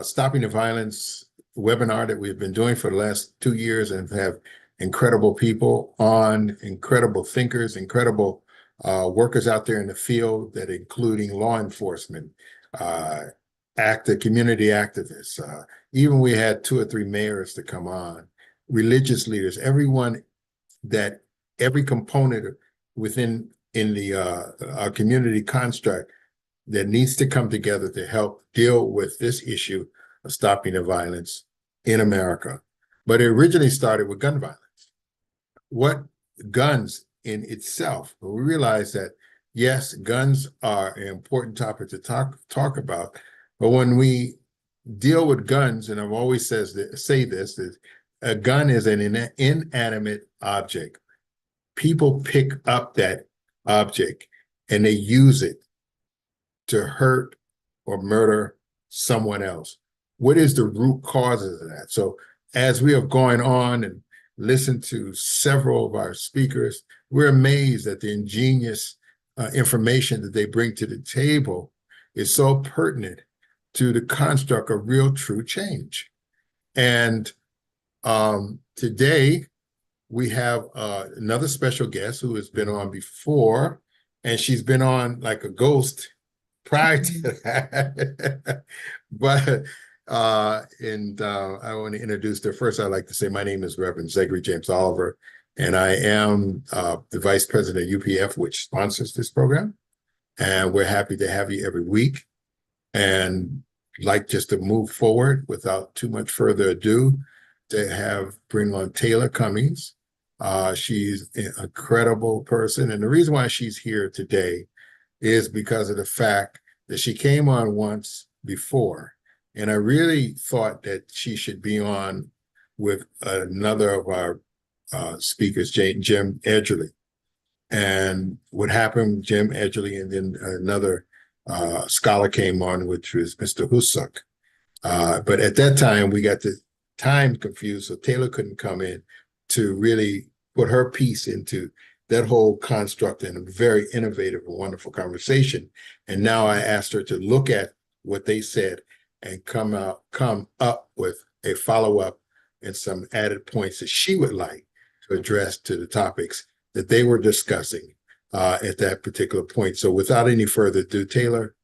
Stopping the Violence webinar that we've been doing for the last 2 years, and have incredible people on, incredible thinkers, incredible workers out there in the field, that including law enforcement, community activists. Even we had 2 or 3 mayors to come on, religious leaders, everyone, that every component within our community construct that needs to come together to help deal with this issue of stopping the violence in America. But it originally started with gun violence. What guns in itself, we realize that, yes, guns are an important topic to talk about, but when we deal with guns, and I've always say this, that a gun is an inanimate object. People pick up that object and they use it to hurt or murder someone else. What is the root causes of that? So as we have gone on and listened to several of our speakers, we're amazed at the ingenious information that they bring to the table is so pertinent to the construct of real, true change. And today we have another special guest who has been on before, and she's been on like a ghost prior to that. But I want to introduce her first. I'd like to say my name is Reverend Zachary James Oliver, and I am the Vice President of UPF, which sponsors this program. And we're happy to have you every week. And like just to move forward without too much further ado, to bring on Taylor Cummings. She's an incredible person. And the reason why she's here today is because of the fact that she came on once before. And I really thought that she should be on with another of our speakers, Jim Edgerly. And what happened, Jim Edgerly, and then another scholar came on, which was Mr. Husuk. But at that time, we got the time confused, so Taylor couldn't come in to really put her piece into that whole construct in a very innovative and wonderful conversation. And now I asked her to look at what they said and come up with a follow-up and some added points that she would like to address to the topics that they were discussing at that particular point. So without any further ado, Taylor,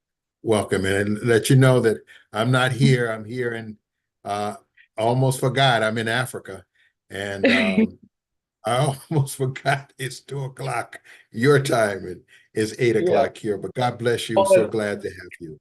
welcome. And let you know that I'm not here. I'm here in, almost forgot, I'm in Africa. And I almost forgot it's 2:00 your time, and it's 8:00 here, but God bless you. So glad to have you.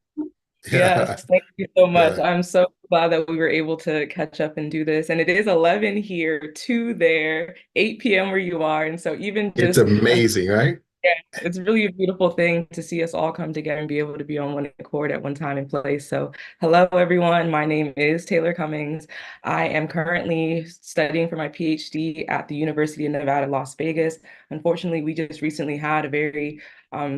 Yes, thank you so much. Yeah. I'm so glad that we were able to catch up and do this. And it is 11 here, 2 there, 8 p.m. where you are. And so even It's just amazing, right? yeah, it's really a beautiful thing to see us all come together and be able to be on one accord at one time and place. So, hello, everyone. My name is Taylor Cummings. I am currently studying for my PhD at the University of Nevada, Las Vegas. Unfortunately, we just recently had a very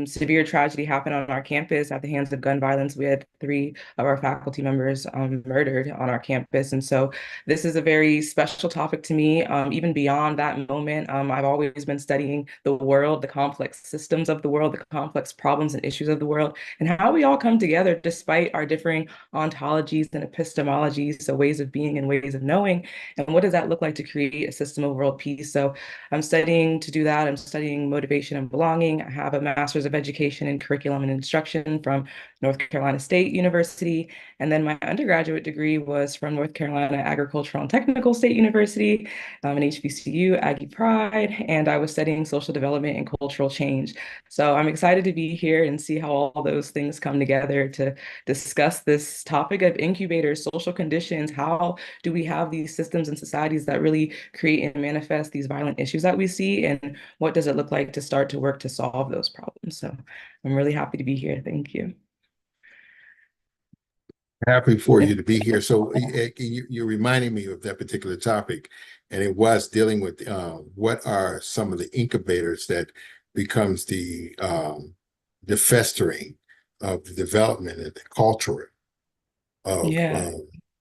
severe tragedy happen on our campus at the hands of gun violence. We had 3 of our faculty members murdered on our campus. And so this is a very special topic to me. Even beyond that moment, I've always been studying the world, the complex systems of the world, the complex problems and issues of the world, and how we all come together despite our differing ontologies and epistemologies, so ways of being and ways of knowing. And what does that look like to create a system of world peace? So I'm studying to do that. I'm studying motivation and belonging. I have a Master's of Education in Curriculum and Instruction from North Carolina State University. And then my undergraduate degree was from North Carolina Agricultural and Technical State University, an HBCU, Aggie Pride, and I was studying social development and cultural change. So I'm excited to be here and see how all those things come together to discuss this topic of incubators, social conditions. How do we have these systems and societies that really create and manifest these violent issues that we see? And what does it look like to start to work to solve those problems? So I'm really happy to be here. Thank you. Happy for you to be here. So you're reminding me of that particular topic, and it was dealing with what are some of the incubators that becomes the festering of the development and the culture of Yeah.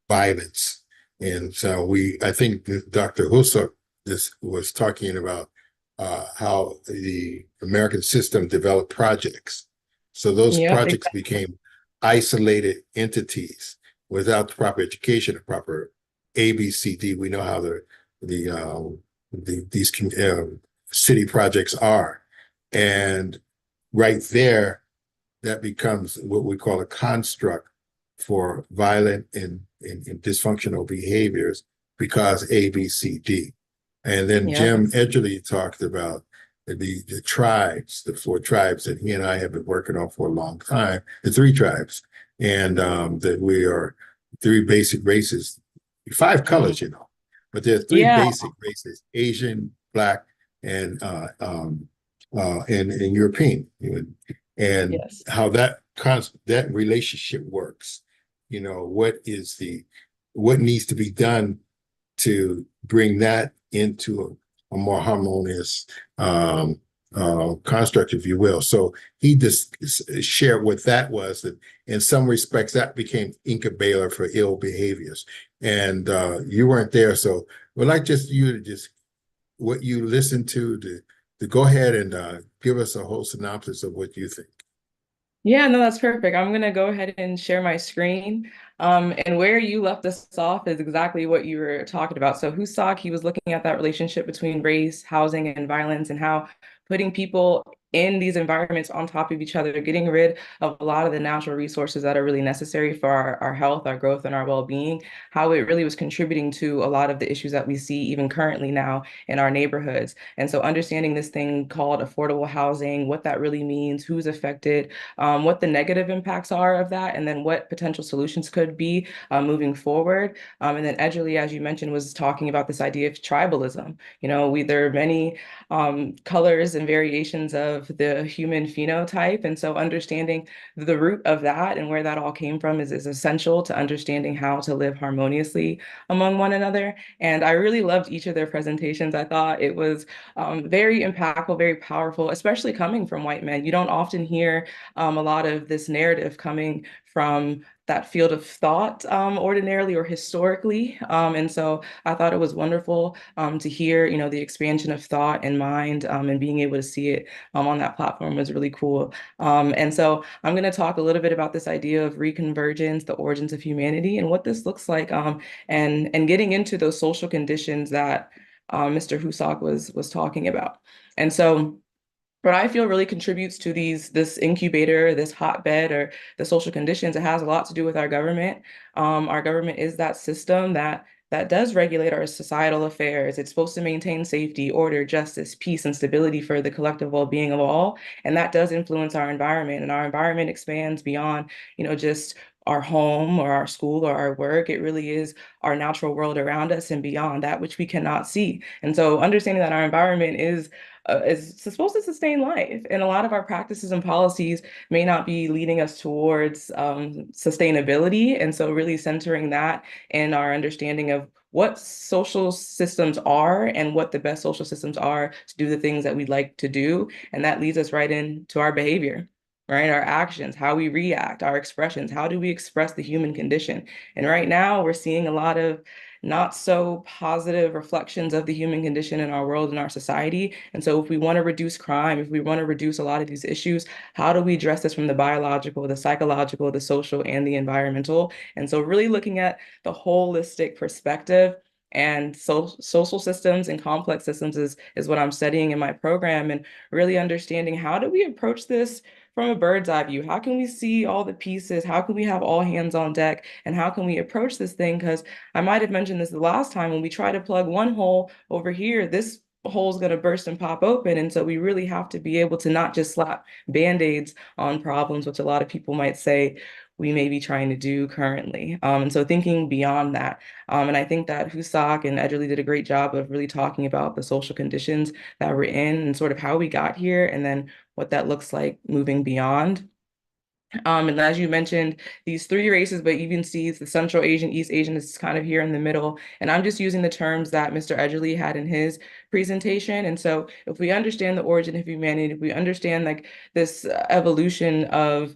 violence. And so I think that Dr. Husserl was talking about how the American system developed projects. So those Yeah. projects became isolated entities. without the proper education, the proper ABCD, we know how these city projects are. And right there, that becomes what we call a construct for violent and dysfunctional behaviors because A, B, C, D. And then Yeah. Jim Edgerly talked about the tribes, the 4 tribes that he and I have been working on for a long time, the 3 tribes, and that we are 3 basic races, 5 colors, but there are three Yeah. basic races: Asian, Black, and and European. And Yes. how that relationship works. What needs to be done to bring that into a more harmonious construct, if you will. So he just shared what that was. That in some respects, that became incubator for ill behaviors. And you weren't there, so we'd like just you to just what you listened to go ahead and give us a whole synopsis of what you think. Yeah, no, that's perfect. I'm gonna go ahead and share my screen. And where you left us off is exactly what you were talking about. So Husak, he was looking at that relationship between race, housing, and violence, and how putting people in these environments on top of each other, getting rid of a lot of the natural resources that are really necessary for our health, our growth, and our well-being, how it really was contributing to a lot of the issues that we see even currently now in our neighborhoods. And so understanding this thing called affordable housing, what that really means, who's affected, what the negative impacts are of that, and then what potential solutions could be moving forward. And then Edgerly, as you mentioned, was talking about this idea of tribalism. There are many colors and variations of the human phenotype. And so understanding the root of that and where that all came from is essential to understanding how to live harmoniously among one another. And I really loved each of their presentations. I thought it was very impactful, very powerful, especially coming from white men. You don't often hear a lot of this narrative coming from that field of thought ordinarily or historically. And so I thought it was wonderful to hear, the expansion of thought and mind and being able to see it on that platform was really cool. And so I'm going to talk a little bit about this idea of reconvergence, the origins of humanity, and what this looks like, and getting into those social conditions that Mr. Husak was talking about. And so what I feel really contributes to this incubator, this hotbed, or the social conditions, it has a lot to do with our government. Our government is that system that does regulate our societal affairs. It's supposed to maintain safety, order, justice, peace, and stability for the collective well-being of all. And that does influence our environment. And our environment expands beyond, just our home or our school or our work. It really is our natural world around us and beyond that which we cannot see. And so understanding that our environment is supposed to sustain life. And a lot of our practices and policies may not be leading us towards sustainability. And so really centering that in our understanding of what social systems are and what the best social systems are to do the things that we'd like to do. And that leads us right into our behavior. Right, our actions, how we react, our expressions, how do we express the human condition? And right now, we're seeing a lot of not so positive reflections of the human condition in our world and our society. And so if we want to reduce crime, if we want to reduce a lot of these issues, how do we address this from the biological, the psychological, the social, and the environmental? And so really looking at the holistic perspective and social systems and complex systems is what I'm studying in my program, and really understanding how do we approach this from a bird's eye view? How can we see all the pieces? How can we have all hands on deck? And how can we approach this thing? Because I might have mentioned this the last time, when we try to plug one hole over here, this hole is going to burst and pop open. And so we really have to be able to not just slap band-aids on problems, which a lot of people might say we may be trying to do currently. And so thinking beyond that. And I think that Husak and Edgerly did a great job of really talking about the social conditions that we're in and sort of how we got here, and then what that looks like moving beyond. And as you mentioned, these 3 races, but you can see it's the Central Asian, East Asian is kind of here in the middle. And I'm just using the terms that Mr. Edgerly had in his presentation. And so if we understand the origin of humanity, if we understand like this evolution of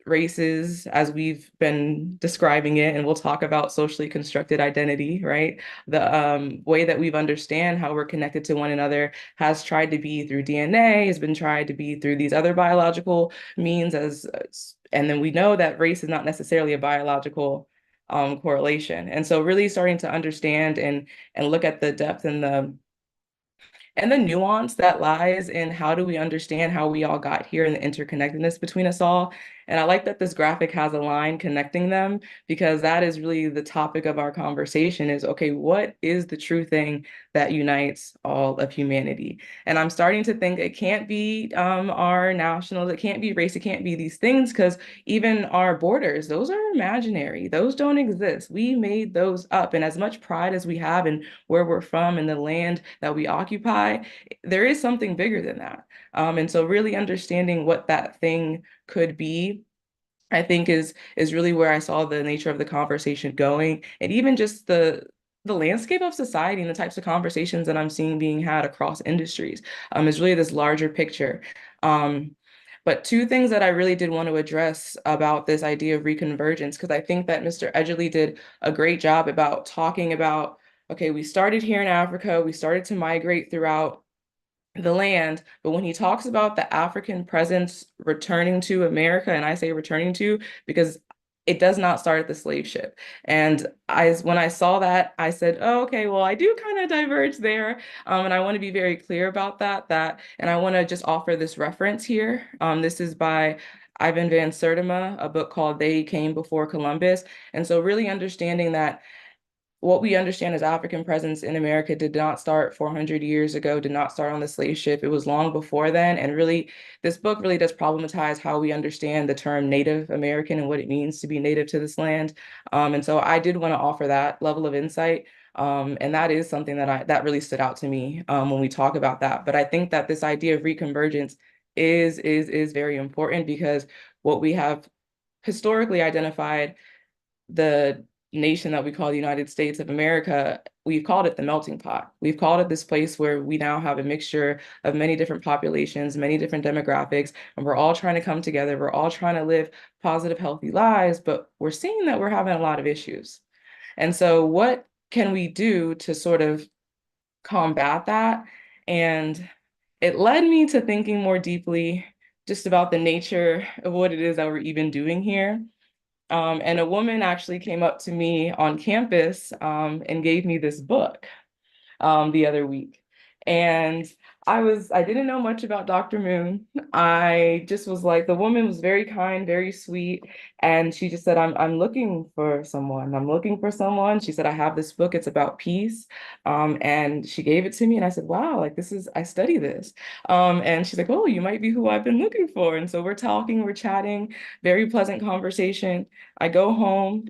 races as we've been describing it, and we'll talk about socially constructed identity, right? The way that we've understand how we're connected to one another has tried to be through DNA, has been tried to be through these other biological means and then we know that race is not necessarily a biological correlation. And so really starting to understand and look at the depth and the nuance that lies in how do we understand how we all got here and the interconnectedness between us all. And I like that this graphic has a line connecting them because that is really the topic of our conversation is, okay, what is the true thing that unites all of humanity? And I'm starting to think it can't be our nationals, it can't be race, it can't be these things because even our borders, those are imaginary. Those don't exist. We made those up. And as much pride as we have in where we're from and the land that we occupy, there is something bigger than that. And so really understanding what that thing could be, I think is really where I saw the nature of the conversation going, and even just the landscape of society and the types of conversations that I'm seeing being had across industries is really this larger picture. Um, but two things that I really did want to address about this idea of reconvergence, because I think that Mr. Edgerly did a great job about talking about, okay, we started here in Africa, we started to migrate throughout the land, but when he talks about the African presence returning to America, and I say returning to because it does not start at the slave ship. And when I saw that, I said, oh, okay, well, I do kind of diverge there. And I want to be very clear about and I want to just offer this reference here. This is by Ivan van Sertima, a book called They Came Before Columbus. And so really understanding that what we understand as African presence in America did not start 400 years ago, did not start on the slave ship. It was long before then. And really, this book really does problematize how we understand the term Native American and what it means to be native to this land. And so I did want to offer that level of insight. And that is something that really stood out to me when we talk about that. But I think that this idea of reconvergence is very important because what we have historically identified the nation that we call the United States of America, we've called it the melting pot. We've called it this place where we now have a mixture of many different populations, many different demographics, and we're all trying to come together. We're all trying to live positive, healthy lives, but we're seeing that we're having a lot of issues. And so what can we do to sort of combat that? And it led me to thinking more deeply just about the nature of what it is that we're even doing here. And a woman actually came up to me on campus and gave me this book the other week. And I didn't know much about Dr. Moon. I just was like, the woman was very kind, very sweet. And she just said, I'm looking for someone. I'm looking for someone. She said, I have this book. It's about peace. And she gave it to me. And I said, wow, like I study this. And she's like, oh, you might be who I've been looking for. And so we're talking, we're chatting, very pleasant conversation. I go home.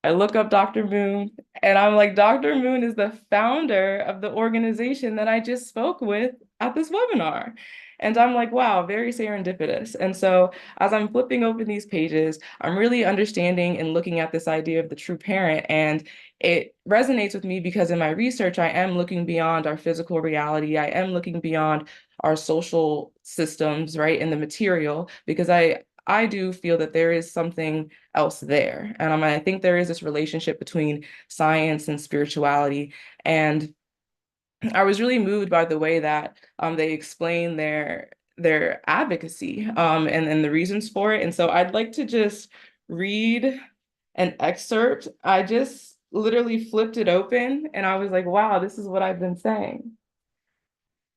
I look up Dr. Moon and I'm like, Dr. Moon is the founder of the organization that I just spoke with at this webinar. And I'm like, wow, very serendipitous. And so as I'm flipping open these pages, I'm really understanding and looking at this idea of the true parent. And it resonates with me because in my research, I am looking beyond our physical reality. I am looking beyond our social systems, right, and the material, because I do feel that there is something else there. And I think there is this relationship between science and spirituality. And I was really moved by the way that they explain their advocacy and the reasons for it. And so I'd like to just read an excerpt. I just literally flipped it open and I was like, wow, this is what I've been saying.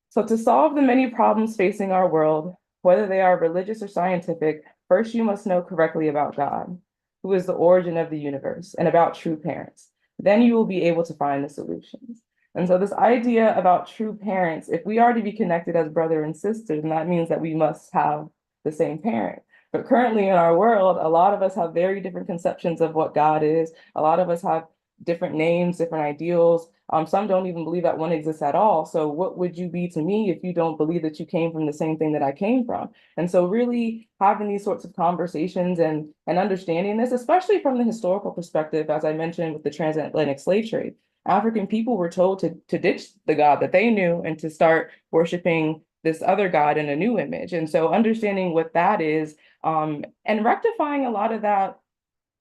So to solve the many problems facing our world, whether they are religious or scientific, first you must know correctly about God, who is the origin of the universe, and about true parents. Then you will be able to find the solutions. And so this idea about true parents, if we are to be connected as brother and sister, then that means that we must have the same parent. But currently in our world, a lot of us have very different conceptions of what God is. A lot of us have different names, different ideals. Some don't even believe that one exists at all. So what would you be to me if you don't believe that you came from the same thing that I came from? And so really having these sorts of conversations and understanding this, especially from the historical perspective, as I mentioned with the transatlantic slave trade, African people were told to ditch the God that they knew and to start worshiping this other God in a new image. And so understanding what that is and rectifying a lot of that,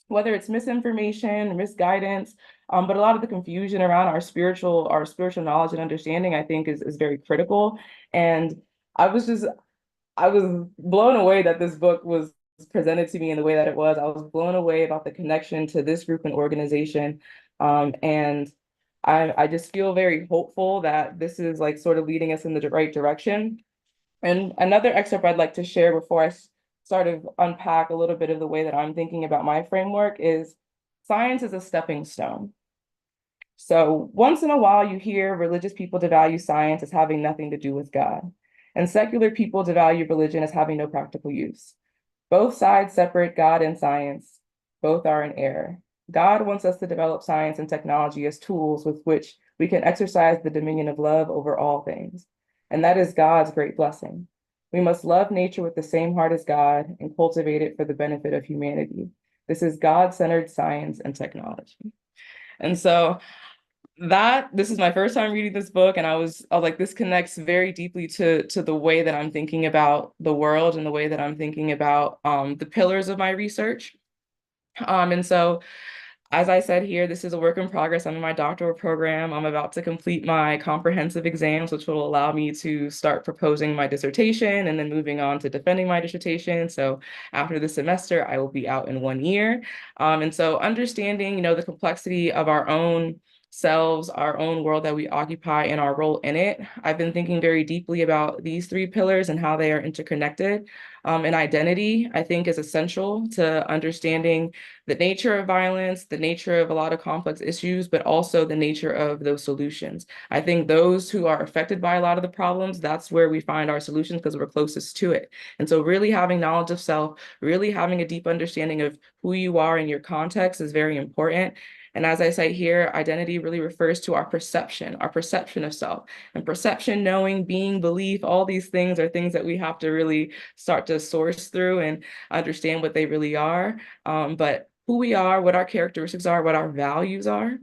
whether it's misinformation, misguidance, but a lot of the confusion around our spiritual knowledge and understanding, I think is very critical. And I was blown away that this book was presented to me in the way that it was, I was blown away about the connection to this group and organization. And I just feel very hopeful that this is like sort of leading us in the right direction. And another excerpt I'd like to share before I sort of unpack a little bit of the way that I'm thinking about my framework is science is a stepping stone. So once in a while, you hear religious people devalue science as having nothing to do with God, and secular people devalue religion as having no practical use. Both sides separate God and science. Both are in error. God wants us to develop science and technology as tools with which we can exercise the dominion of love over all things. And that is God's great blessing. We must love nature with the same heart as God and cultivate it for the benefit of humanity. This is God-centered science and technology. And so this is my first time reading this book, and I was like, this connects very deeply to the way that I'm thinking about the world and the way that I'm thinking about the pillars of my research. And so as I said here, this is a work in progress. I'm in my doctoral program. I'm about to complete my comprehensive exams, which will allow me to start proposing my dissertation and then moving on to defending my dissertation. So after the semester, I will be out in 1 year. And so understanding, the complexity of our own selves, our own world that we occupy and our role in it, I've been thinking very deeply about these three pillars and how they are interconnected. And identity, I think, is essential to understanding the nature of violence, the nature of a lot of complex issues, but also the nature of those solutions. I think those who are affected by a lot of the problems, that's where we find our solutions because we're closest to it. And so really having knowledge of self, really having a deep understanding of who you are in your context is very important. And as I say here, identity really refers to our perception of self. And perception, knowing, being, belief, all these things are things that we have to really start to source through and understand what they really are. But who we are, what our characteristics are, what our values are,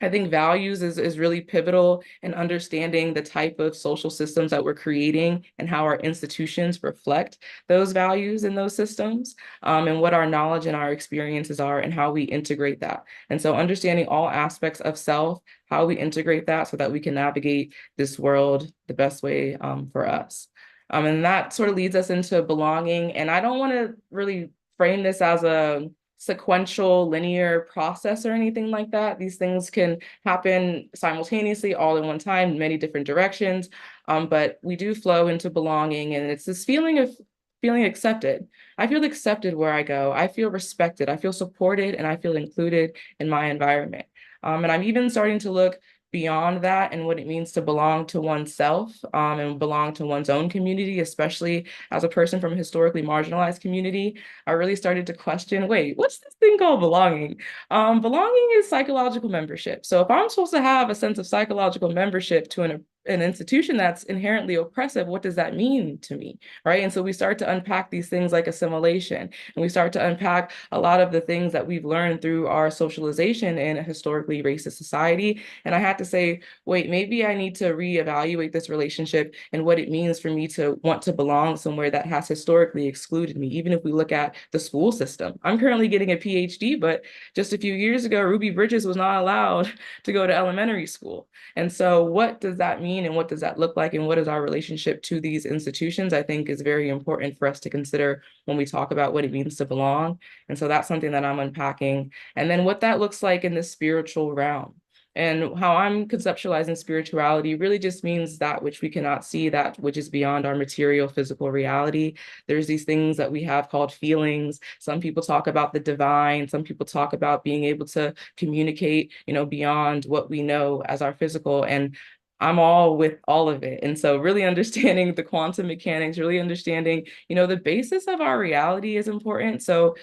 I think values is really pivotal in understanding the type of social systems that we're creating and how our institutions reflect those values in those systems, and what our knowledge and our experiences are and how we integrate that. And so understanding all aspects of self, how we integrate that so that we can navigate this world the best way for us. And that sort of leads us into belonging. And I don't want to really frame this as a sequential linear process or anything like that. These things can happen simultaneously all in one time in many different directions. But we do flow into belonging, and it's this feeling of feeling accepted. I feel accepted where I go. I feel respected. I feel supported, and I feel included in my environment. And I'm even starting to look beyond that and what it means to belong to oneself, and belong to one's own community, especially as a person from a historically marginalized community. I really started to question, wait, what's this thing called belonging? Belonging is psychological membership. So if I'm supposed to have a sense of psychological membership to an institution that's inherently oppressive, what does that mean to me, right? And so we start to unpack these things like assimilation, and we start to unpack a lot of the things that we've learned through our socialization in a historically racist society. And I had to say, wait, maybe I need to reevaluate this relationship and what it means for me to want to belong somewhere that has historically excluded me, even if we look at the school system. I'm currently getting a PhD, but just a few years ago, Ruby Bridges was not allowed to go to elementary school. And so what does that mean, and what does that look like, and what is our relationship to these institutions, I think is very important for us to consider when we talk about what it means to belong. And so that's something that I'm unpacking. And then what that looks like in the spiritual realm. And how I'm conceptualizing spirituality really just means that which we cannot see, that which is beyond our material physical reality. There's these things that we have called feelings. Some people talk about the divine. Some people talk about being able to communicate, beyond what we know as our physical. And I'm all with all of it. And so really understanding the quantum mechanics, really understanding, the basis of our reality is important. So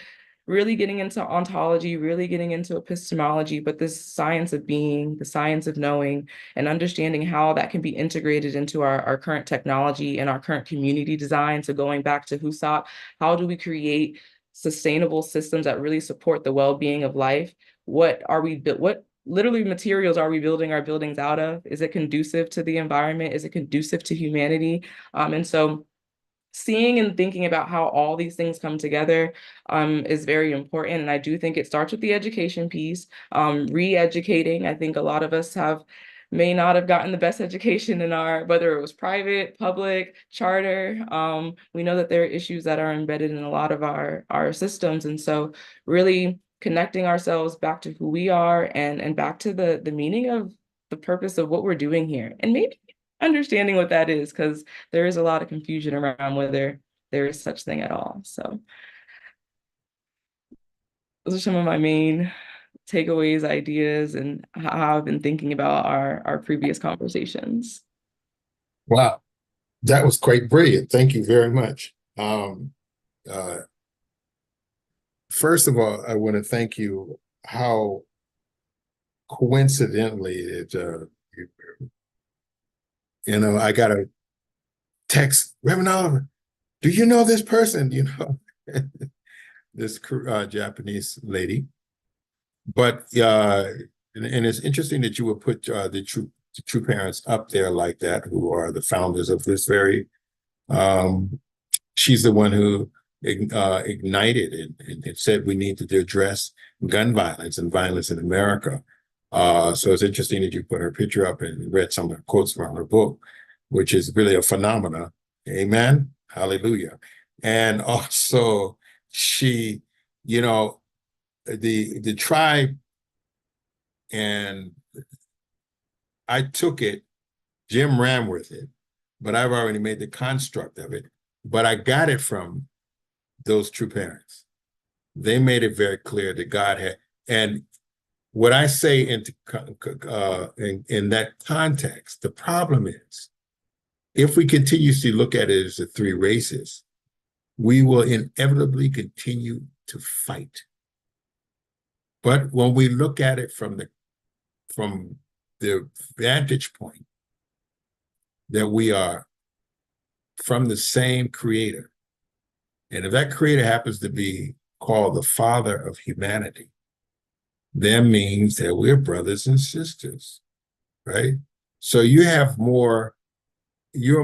really getting into ontology, really getting into epistemology, but this science of being, the science of knowing, and understanding how that can be integrated into our current technology and our current community design. So going back to Husserl, how do we create sustainable systems that really support the well-being of life? What literally materials are we building our buildings out of? Is it conducive to the environment? Is it conducive to humanity? And so seeing and thinking about how all these things come together is very important. And I do think it starts with the education piece, re-educating. I think a lot of us have may not have gotten the best education in our, whether it was private, public, charter. We know that there are issues that are embedded in a lot of our systems. And so really connecting ourselves back to who we are and back to the meaning of the purpose of what we're doing here. And maybe understanding what that is, because there is a lot of confusion around whether there is such thing at all. So those are some of my main takeaways, ideas, and how I've been thinking about our previous conversations. Wow, that was quite brilliant. Thank you very much. Uh, First of all, I want to thank you how coincidentally I got a text, Reverend Oliver, do you know this person? This Japanese lady. But and it's interesting that you would put the true parents up there like that, who are the founders of this very. She's the one who ignited and said we need to address gun violence and violence in America. So it's interesting that you put her picture up and read some of the quotes from her book, which is really a phenomena. Amen. Hallelujah. And also she, the tribe, and I took it, Jim ran with it, but I've already made the construct of it. But I got it from those true parents. They made it very clear that God had, and what I say in that context, the problem is, if we continuously look at it as the three races, we will inevitably continue to fight. But when we look at it from the vantage point that we are from the same creator, and if that creator happens to be called the Father of humanity, that means that we're brothers and sisters, right? So you're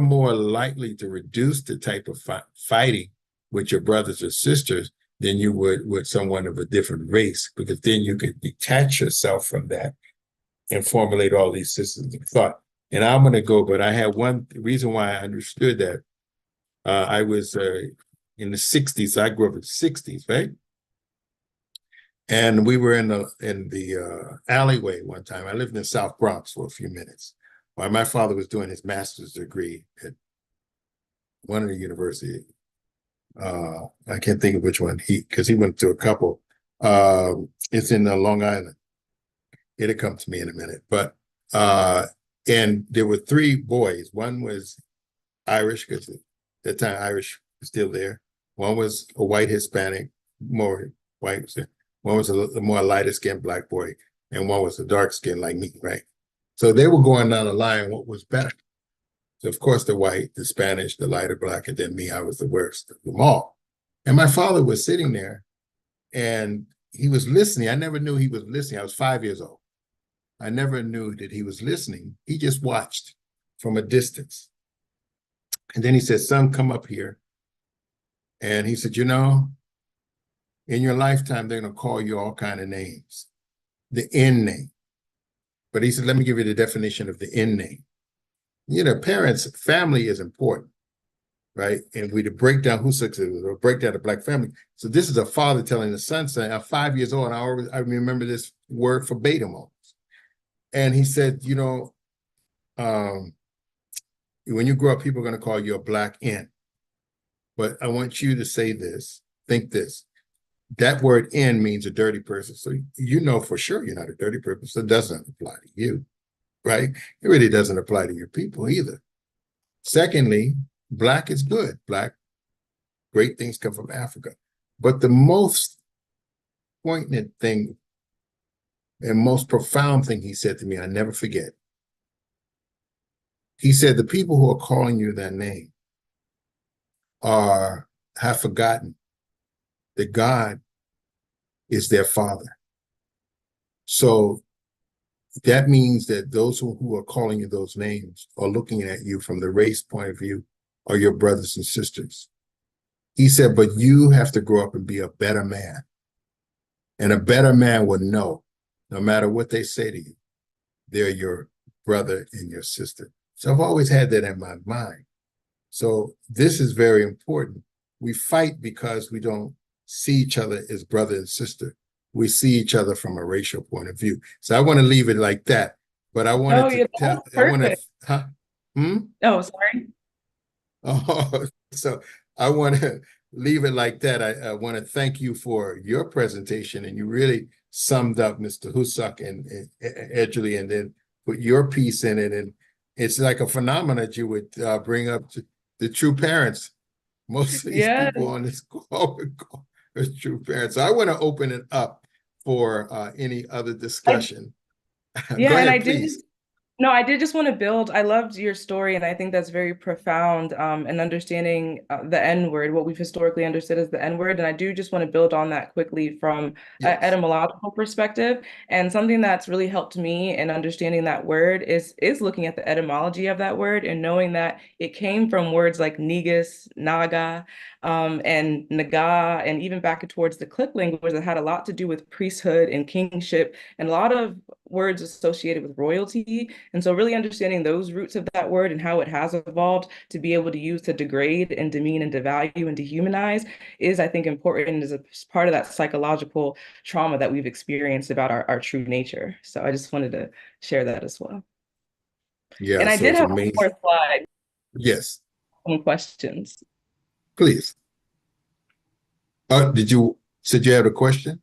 more likely to reduce the type of fighting with your brothers or sisters than you would with someone of a different race, because then you can detach yourself from that and formulate all these systems of thought. And I'm going to go, but I had one reason why I understood that. I was in the 60s. I grew up in the 60s, right? And we were in the alleyway one time. I lived in the South Bronx for a few minutes while my father was doing his master's degree at one of the universities. I can't think of which one, because he went to a couple. It's in Long Island. It'll come to me in a minute. But and there were three boys. One was Irish, because at that time Irish was still there. One was a white Hispanic, more white. One was a more lighter skinned black boy, and one was a dark skin like me, right? So they were going down the line, what was better? So of course the white, the Spanish, the lighter black, and then me, I was the worst of them all. And my father was sitting there and he was listening. I never knew he was listening. I was 5 years old. I never knew that he was listening. He just watched from a distance. And then he said, son, come up here. And he said, in your lifetime, they're going to call you all kind of names, the end name. But he said, let me give you the definition of the end name. Parents, family is important, right? And we to break down who successful or break down the black family. So this is a father telling the son, saying, I'm 5 years old, and I remember this word verbatim almost. And he said, when you grow up, people are going to call you a black N. But I want you to say this, think this. That word N means a dirty person. So for sure you're not a dirty person. So it doesn't apply to you, right? It really doesn't apply to your people either. Secondly, black is good. Black, great things come from Africa. But the most poignant thing and most profound thing he said to me, I never forget. He said, the people who are calling you that name have forgotten that God is their father. So that means that those who are calling you those names are looking at you from the race point of view, are your brothers and sisters. He said, but you have to grow up and be a better man. And a better man would know, no matter what they say to you, they're your brother and your sister. So I've always had that in my mind. So this is very important. We fight because we don't see each other as brother and sister. We see each other from a racial point of view. So I want to leave it like that. But I wanted Oh, to yeah, that tell, was I want to, perfect. huh? Hmm? Oh, sorry. Oh, so I want to leave it like that. I want to thank you for your presentation, and you really summed up Mr. Husak and Edgerly, and then put your piece in it. And it's like a phenomenon that you would bring up to the true parents. Most of these Yeah. people on this call are true parents. So I want to open it up for any other I, discussion. Go yeah, and I ahead, did please. No, I did just want to build. I loved your story, and I think that's very profound, and understanding the N word, what we've historically understood as the N word. And I do just want to build on that quickly from an Yes. etymological perspective. And something that's really helped me in understanding that word is looking at the etymology of that word and knowing that it came from words like negus, naga, and naga, and even back towards the Click language that had a lot to do with priesthood and kingship, and a lot of words associated with royalty. And so really understanding those roots of that word and how it has evolved to be able to use to degrade and demean and devalue and dehumanize is, I think, important as a part of that psychological trauma that we've experienced about our true nature. So I just wanted to share that as well. Yeah, And I so did it's have one amazing. more slide, Yes, some questions. please. Did you said you had a question?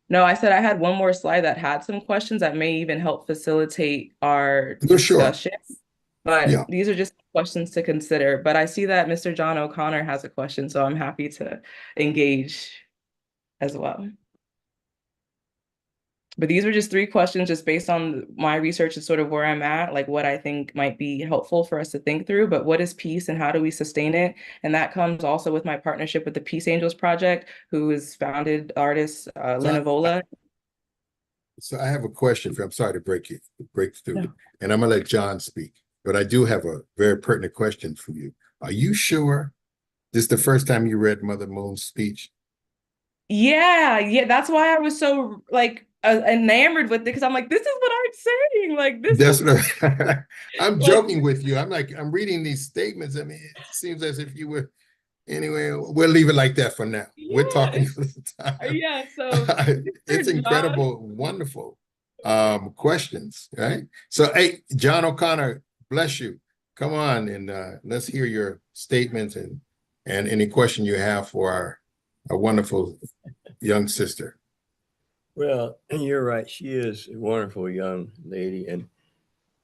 No, I said I had one more slide that had some questions that may even help facilitate our For sure. discussion. But Yeah. these are just questions to consider. But I see that Mr. John O'Connor has a question, so I'm happy to engage as well. But these were just three questions just based on my research is sort of where I'm at, like what I think might be helpful for us to think through. But what is peace and how do we sustain it? And that comes also with my partnership with the Peace Angels Project, who is founded artist So Lena Vola. so I have a question for you. I'm sorry to break through, No. and I'm gonna let John speak, but I do have a very pertinent question for you. Are you sure this is the first time you read Mother Moon's speech? Yeah, yeah, that's why I was so like enamored with it because I'm like, this is what I'm saying. Like this That's is what I'm like joking with you. I'm like, I'm reading these statements. I mean, it seems as if you were. Anyway, we'll leave it like that for now. We're yeah, talking for the time. yeah. So It's Mr. John, incredible, wonderful questions, right? So, hey, John O'Connor, bless you. Come on and let's hear your statements and any question you have for our wonderful young sister. Well, you're right. She is a wonderful young lady, and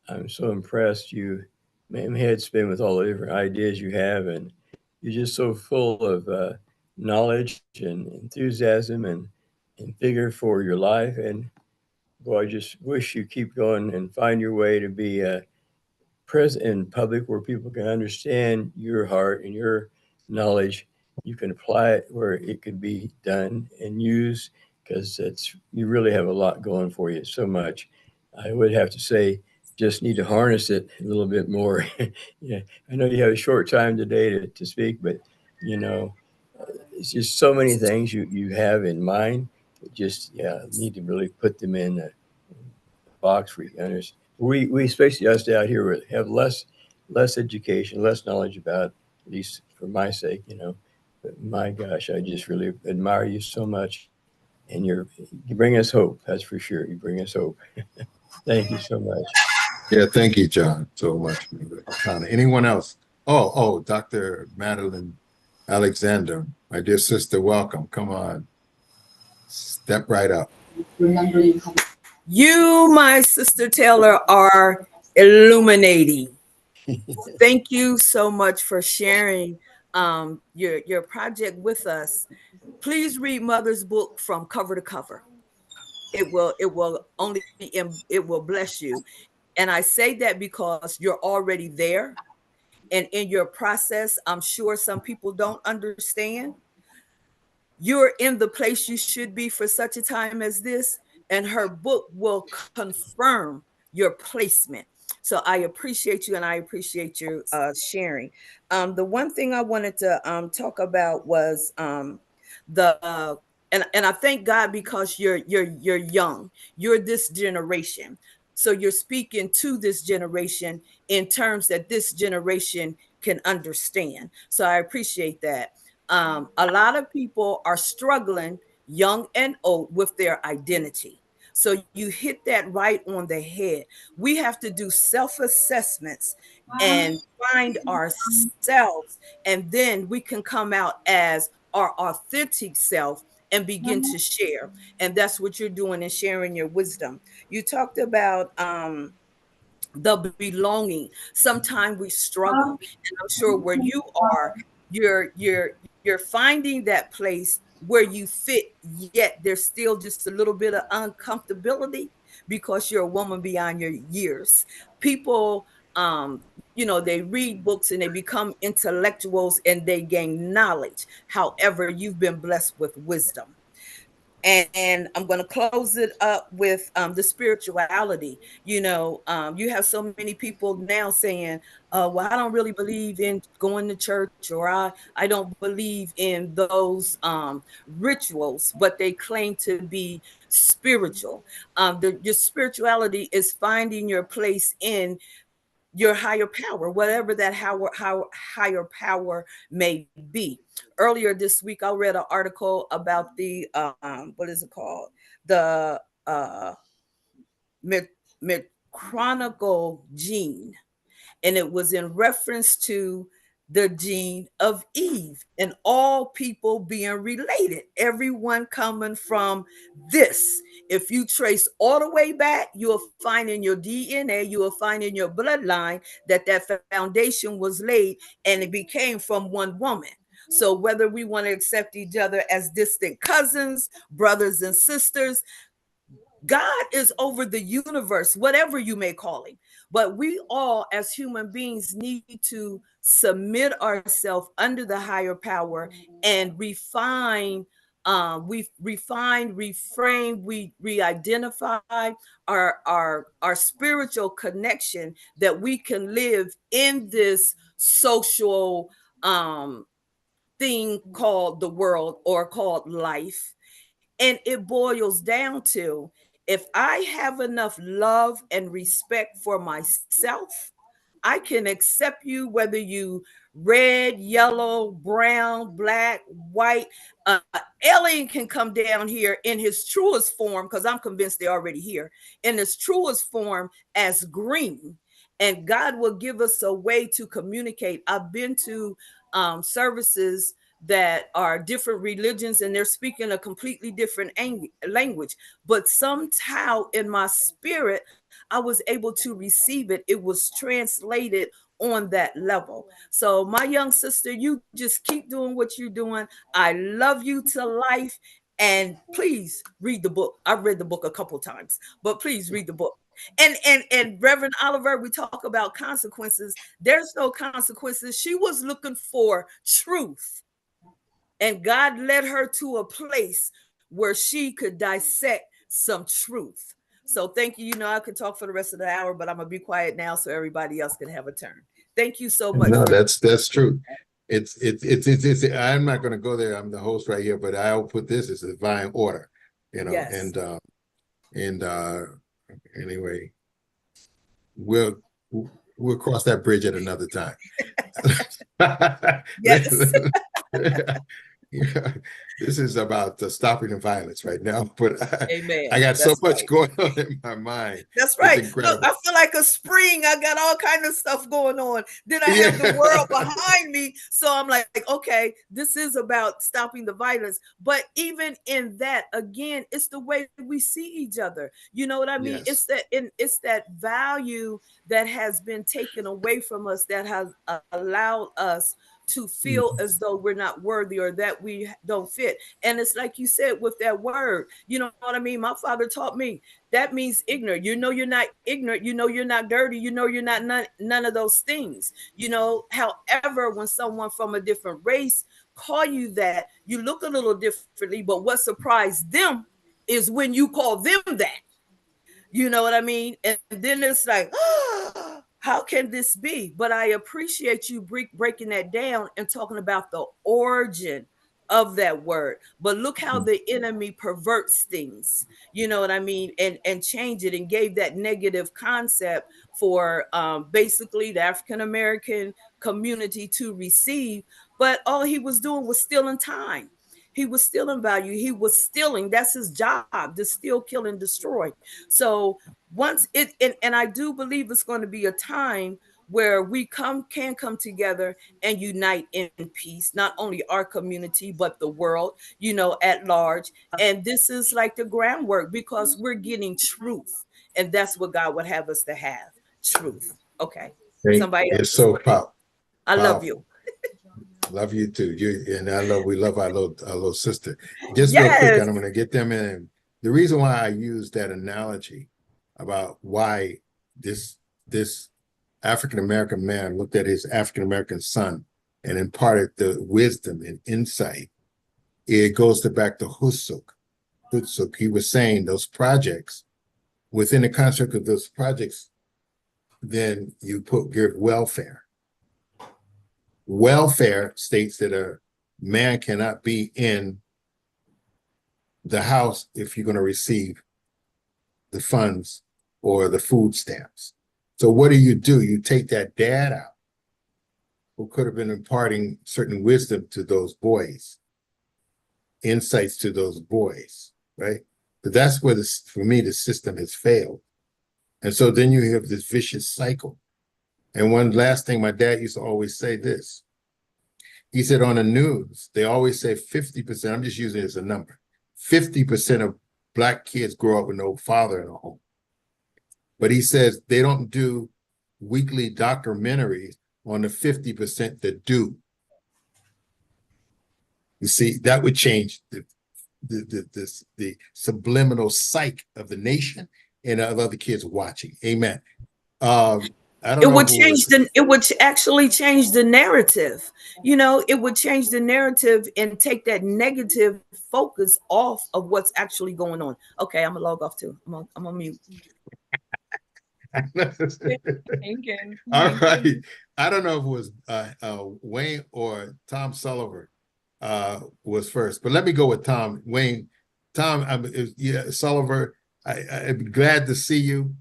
I'm so impressed. You, my head spin with all the different ideas you have, and you're just so full of knowledge and enthusiasm and vigor for your life. And boy, I just wish you keep going and find your way to be present in public where people can understand your heart and your knowledge. You can apply it where it could be done and used because it's you really have a lot going for you. So much. I would have to say, just need to harness it a little bit more. Yeah, I know you have a short time today to speak, but you know, it's just so many things you have in mind. Just yeah, need to really put them in a box where you can understand. We especially us out here have less education, less knowledge about, at least for my sake, you know. But my gosh, I just really admire you so much, and you bring us hope. That's for sure. You bring us hope. Thank you so much. Yeah, thank you, John, so much. O'Connor. Anyone else? Oh, Dr. Madeline Alexander, my dear sister, welcome. Come on, step right up. Remember you, my sister Taylor, are illuminating. Thank you so much for sharing your project with us. Please read Mother's book from cover to cover. It will bless you. And I say that because you're already there. And in your process, I'm sure some people don't understand. You're in the place you should be for such a time as this, and her book will confirm your placement. So I appreciate you, and I appreciate you sharing. The one thing I wanted to talk about was the and I thank God because you're young. You're this generation. So you're speaking to this generation in terms that this generation can understand. So I appreciate that. A lot of people are struggling, young and old, with their identity. So you hit that right on the head. We have to do self-assessments and find ourselves, and then we can come out as our authentic self and begin to share. And that's what you're doing, and sharing your wisdom. You talked about the belonging. Sometimes we struggle, and I'm sure where you are, you're finding that place where you fit, yet there's still just a little bit of uncomfortability because you're a woman beyond your years. People, they read books and they become intellectuals and they gain knowledge. However, you've been blessed with wisdom. And I'm going to close it up with the spirituality. You have so many people now saying, well, I don't really believe in going to church, or I don't believe in those rituals, but they claim to be spiritual. Your spirituality is finding your place in your higher power, whatever that how higher power may be. Earlier this week, I read an article about the what is it called? The chronicle gene, and it was in reference to the gene of Eve and all people being related, everyone coming from this. If you trace all the way back, you'll find in your DNA, you will find in your bloodline that foundation was laid, and it became from one woman. So whether we want to accept each other as distant cousins, brothers and sisters, God is over the universe, whatever you may call him. But we all, as human beings, need to submit ourselves under the higher power and refine. We refine, reframe, we re-identify our spiritual connection, that we can live in this social thing called the world, or called life. And it boils down to, if I have enough love and respect for myself, I can accept you, whether you red, yellow, brown, black, white. Alien can come down here in his truest form, because I'm convinced they're already here, in his truest form as green. And God will give us a way to communicate. I've been to services that are different religions, and they're speaking a completely different language. But somehow in my spirit, I was able to receive it. It was translated on that level. So my young sister, you just keep doing what you're doing. I love you to life. And please read the book. I've read the book a couple times, but please read the book. And Reverend Oliver, we talk about consequences. There's no consequences. She was looking for truth, and God led her to a place where she could dissect some truth. So thank you. I could talk for the rest of the hour, but I'm gonna be quiet now so everybody else can have a turn. Thank you so much. No, that's true. It's I'm not going to go there. I'm the host right here, but I'll put this as a divine order, Yes. And anyway, we'll cross that bridge at another time. Yes. Yeah, this is about stopping the violence right now, but Amen. I got so That's much right. going on in my mind. That's right. It's incredible. Look, I feel like a spring. I got all kind of stuff going on. Then I have the world behind me. So I'm like, okay, this is about stopping the violence. But even in that, again, it's the way we see each other. You know what I mean? Yes. It's that value that has been taken away from us, that has allowed us to feel as though we're not worthy, or that we don't fit. And it's like you said with that word, you know what I mean? My father taught me that means ignorant. You're not ignorant. You're not dirty. You're not none of those things. However, when someone from a different race call you that, you look a little differently. But what surprised them is when you call them that. You know what I mean? And then it's like, how can this be? But I appreciate you breaking that down and talking about the origin of that word. But look how the enemy perverts things, you know what I mean, and change it and gave that negative concept for basically the African American community to receive. But all he was doing was stealing time. He was stealing value. He was stealing. That's his job, to steal, kill, and destroy. So once it, and I do believe it's going to be a time where we can come together and unite in peace, not only our community, but the world, you know, at large. And this is like the groundwork, because we're getting truth. And that's what God would have us to have, truth. Okay. Somebody else. It's so powerful. I love you. Love you too. We love our little sister. Just real quick, Yes. and I'm going to get them in. The reason why I use that analogy about why this African American man looked at his African American son and imparted the wisdom and insight, it goes back to Hussuk. He was saying those projects, within the construct of those projects, then you give welfare. Welfare states that a man cannot be in the house if you're going to receive the funds or the food stamps. So what do? You take that dad out who could have been imparting certain wisdom to those boys, insights to those boys, right? But that's where for me, the system has failed. And so then you have this vicious cycle. And one last thing, my dad used to always say this. He said on the news, they always say 50%, I'm just using it as a number, 50% of Black kids grow up with no father in a home. But he says they don't do weekly documentaries on the 50% that do. You see, that would change the subliminal psyche of the nation and of other kids watching. Amen. It would actually change the narrative. You know, it would change the narrative and take that negative focus off of what's actually going on. Okay, I'm gonna log off too. I'm gonna mute. All right. I don't know if it was Wayne or Tom Sullivan was first, but let me go with Tom. Wayne, Tom, Sullivan, I'm glad to see you.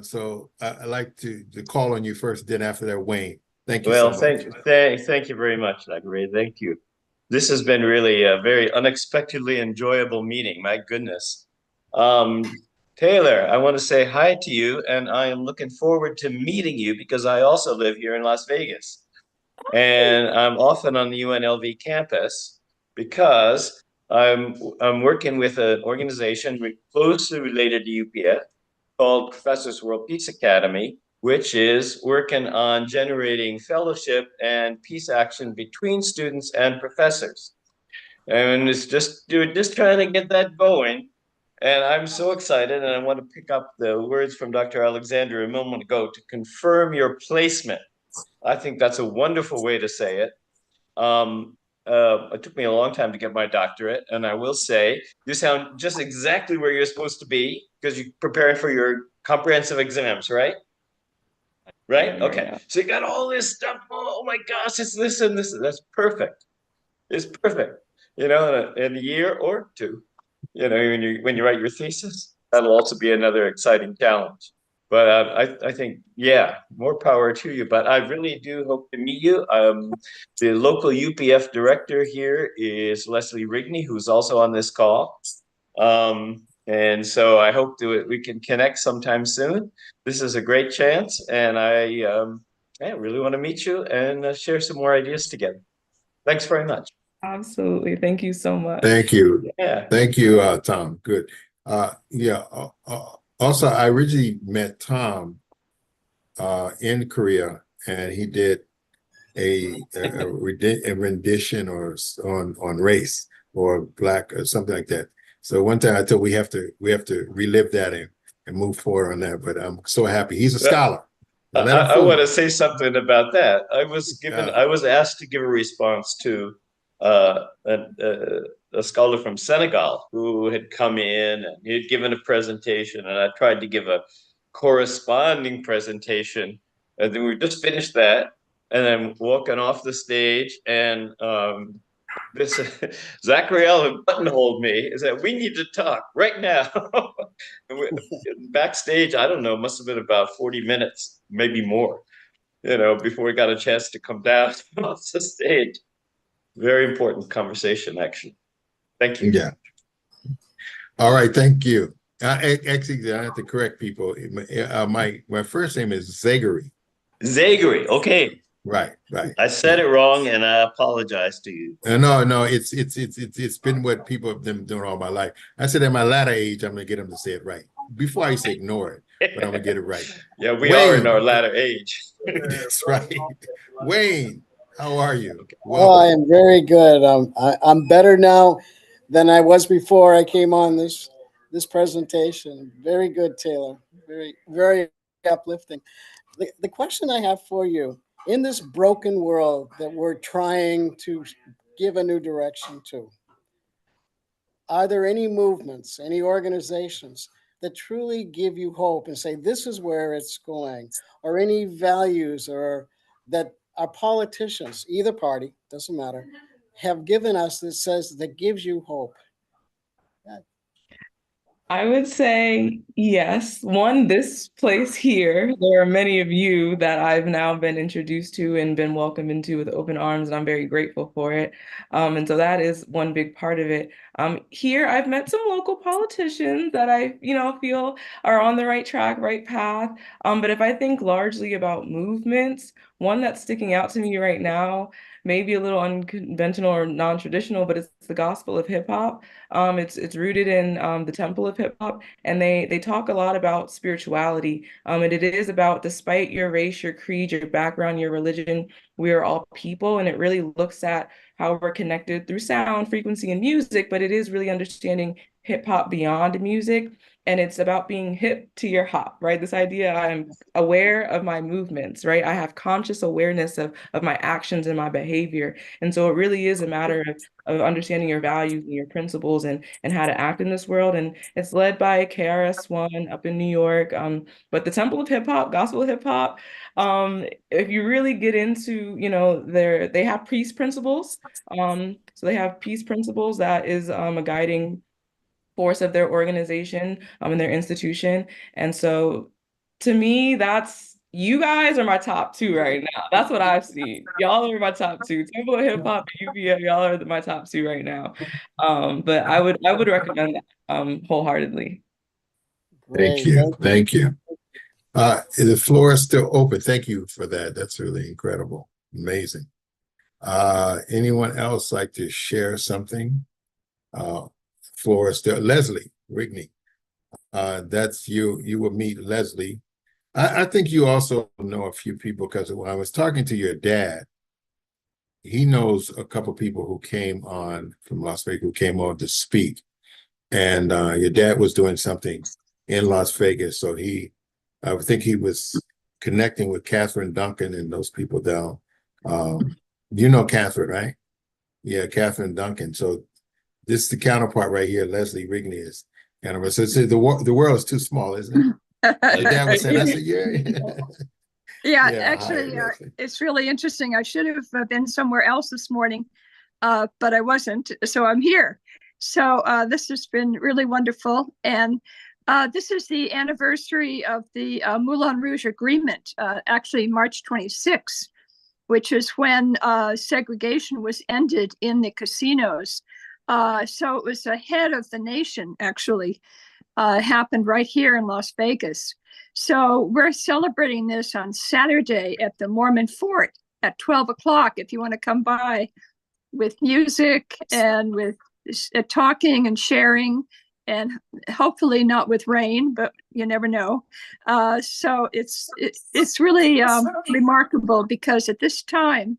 So I like to call on you first, then after that, Wayne. Thank you. Well, so much. thank you very much, Dr. Ray. Thank you. This has been really a very unexpectedly enjoyable meeting. My goodness. Taylor, I want to say hi to you, and I am looking forward to meeting you because I also live here in Las Vegas. And I'm often on the UNLV campus because I'm working with an organization closely related to UPF called Professors World Peace Academy, which is working on generating fellowship and peace action between students and professors. And it's just trying to get that going. And I'm so excited, and I want to pick up the words from Dr. Alexander a moment ago to confirm your placement. I think that's a wonderful way to say it. It took me a long time to get my doctorate, and I will say you sound just exactly where you're supposed to be because you're preparing for your comprehensive exams, right? Right? Okay. So you got all this stuff. Oh my gosh, it's this and this. That's perfect. It's perfect. You know, in a year or two, you know, when you write your thesis, that'll also be another exciting challenge. But I think, yeah, more power to you. But I really do hope to meet you. The local UPF director here is Leslie Rigney, who's also on this call. And so I hope that we can connect sometime soon. This is a great chance, and I really want to meet you and share some more ideas together. Thanks very much. Absolutely. Thank you so much. Thank you. Yeah. Thank you, Tom. Good. Also, I originally met Tom in Korea, and he did a rendition or on race or Black or something like that. So one time I thought we have to relive that and move forward on that. But I'm so happy. He's a scholar. I want to say something about that. I was asked to give a response to a scholar from Senegal who had come in and he had given a presentation, and I tried to give a corresponding presentation. And then we just finished that, and then walking off the stage, and this Zachariel buttonholed me is that we need to talk right now. Backstage, I don't know, must have been about 40 minutes, maybe more, before we got a chance to come down off the stage. Very important conversation, actually. Thank you. Yeah. All right. Thank you. Actually, I have to correct people. My first name is Zagary. Zagary. Okay. Right. I said it wrong, and I apologize to you. No. It's been what people have been doing all my life. I said at my latter age, I'm gonna get them to say it right. Before I used to ignore it, but I'm gonna get it right. Yeah, we Wayne. are in our latter age. That's right. Wayne, how are you? Well, I am very good. I'm better now than I was before I came on this presentation. Very good, Taylor. Very uplifting. The question I have for you, in this broken world that we're trying to give a new direction to, are there any movements, any organizations that truly give you hope and say this is where it's going, or any values or that our politicians, either party, doesn't matter, have given us that gives you hope? I would say yes. One, this place here, there are many of you that I've now been introduced to and been welcomed into with open arms, and I'm very grateful for it. And so that is one big part of it. Here, I've met some local politicians that I, feel are on the right track, right path. But if I think largely about movements, one that's sticking out to me right now, maybe a little unconventional or non-traditional, but it's the gospel of hip hop. It's rooted in the temple of hip hop, and they talk a lot about spirituality. And it is about, despite your race, your creed, your background, your religion, we are all people. And it really looks at how we're connected through sound, frequency, and music, but it is really understanding hip hop beyond music. And it's about being hip to your hop, right? This idea I'm aware of my movements, right? I have conscious awareness of my actions and my behavior. And so it really is a matter of understanding your values and your principles and how to act in this world. And it's led by KRS-One up in New York. But the Temple of Hip Hop, Gospel of Hip Hop, if you really get into, they have peace principles. So they have peace principles that is a guiding force of their organization and their institution. And so to me, you guys are my top two right now. That's what I've seen. Y'all are my top two. Temple of Hip Hop, UVF, y'all are my top two right now. But I would recommend that wholeheartedly. Thank you. Thank you. The floor is still open. Thank you for that. That's really incredible. Amazing. Anyone else like to share something? Floor is still Leslie Rigney. That's you. You will meet Leslie. I think you also know a few people because when I was talking to your dad, he knows a couple people who came on from Las Vegas who came on to speak. And your dad was doing something in Las Vegas. So I think he was connecting with Catherine Duncan and those people down. You know Catherine, right? Yeah, Catherine Duncan. So this is the counterpart right here. Leslie Rigney is counterpart. So the world is too small, isn't it? Your dad was saying, I said, yeah, actually, it's really interesting. I should have been somewhere else this morning, but I wasn't. So I'm here. So this has been really wonderful. And this is the anniversary of the Moulin Rouge Agreement, actually March 26th, which is when segregation was ended in the casinos. So it was ahead of the nation, actually. Happened right here in Las Vegas. So we're celebrating this on Saturday at the Mormon Fort at 12 o'clock. If you want to come by with music and with talking and sharing, and hopefully not with rain, but you never know. So it's really remarkable because at this time,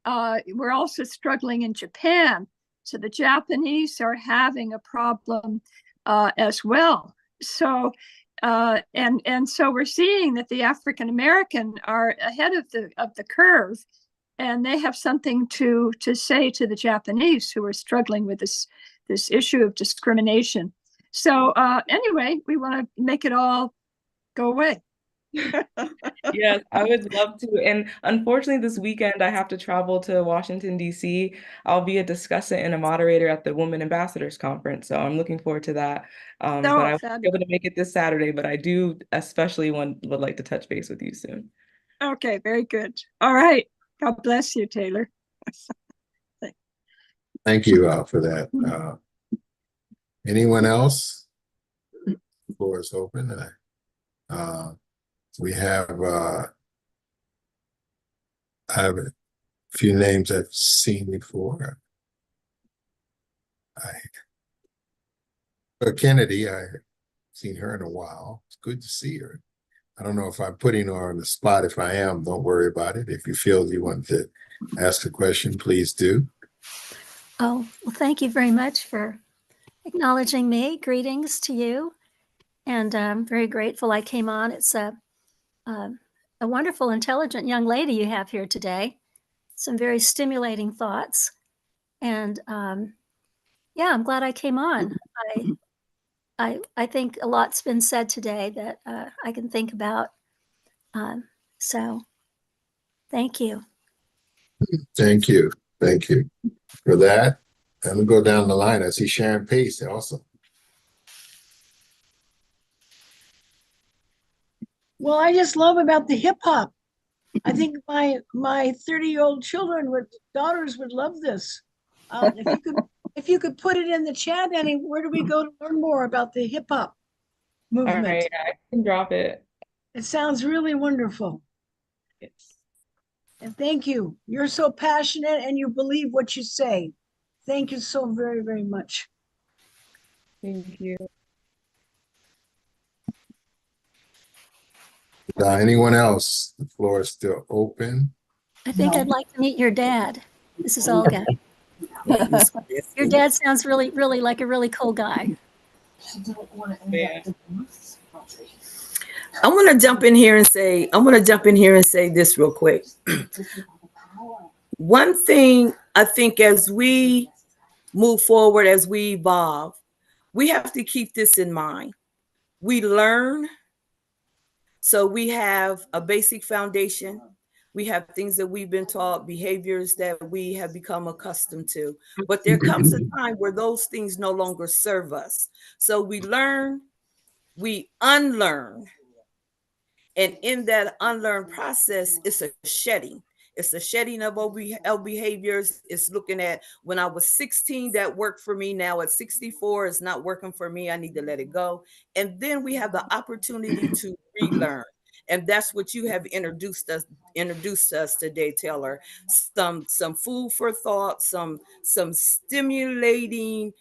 we're also struggling in Japan. So the Japanese are having a problem as well. So and so we're seeing that the African American are ahead of the curve, and they have something to say to the Japanese who are struggling with this issue of discrimination. So anyway, we want to make it all go away. Yes, I would love to. And unfortunately, this weekend I have to travel to Washington, D.C. I'll be a discussant and a moderator at the Women Ambassadors Conference. So I'm looking forward to that. But I won't be able to make it this Saturday, but I do especially would like to touch base with you soon. Okay, very good. All right. God bless you, Taylor. Thank you for that. Anyone else? The floor is open. We have I have a few names I've seen before. Kennedy, I've seen her in a while. It's good to see her. I don't know if I'm putting her on the spot. If I am, don't worry about it. If you feel you want to ask a question, please do. Oh, well, thank you very much for acknowledging me. Greetings to you. And I'm very grateful I came on. It's a wonderful, intelligent young lady you have here today. Some very stimulating thoughts. And yeah, I'm glad I came on. I think a lot's been said today that I can think about. So thank you. Thank you. Thank you for that. And we'll go down the line. I see Sharon Pace also. Well, I just love about the hip hop. I think my 30-year-old daughters would love this. If you could put it in the chat, Annie, where do we go to learn more about the hip hop movement? All right, I can drop it. It sounds really wonderful. Yes. And thank you. You're so passionate and you believe what you say. Thank you so very, very much. Thank you. Anyone else? The floor is still open. I think I'd like to meet your dad. This is Olga. Your dad sounds really, really like a really cool guy. Yeah. I want to jump in here and say this real quick. One thing I think as we move forward, as we evolve, we have to keep this in mind. We learn. So we have a basic foundation. We have things that we've been taught, behaviors that we have become accustomed to. But there comes a time where those things no longer serve us. So we learn, we unlearn. And in that unlearned process, it's a shedding. It's a shedding of old behaviors. It's looking at when I was 16, that worked for me. Now at 64, it's not working for me. I need to let it go. And then we have the opportunity to relearn. And that's what you have introduced us today, Taylor. Some food for thought, some stimulating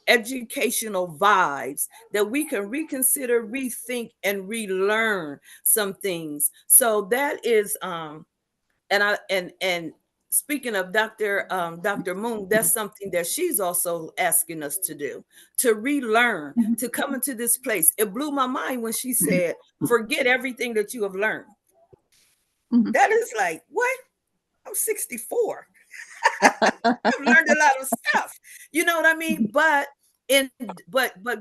educational vibes that we can reconsider, rethink, and relearn some things. So that is and speaking of Dr. Moon, that's something that she's also asking us to do, to relearn, to come into this place. It blew my mind when she said, forget everything that you have learned. That is like, what? I'm 64. I've learned a lot of stuff. You know what I mean? But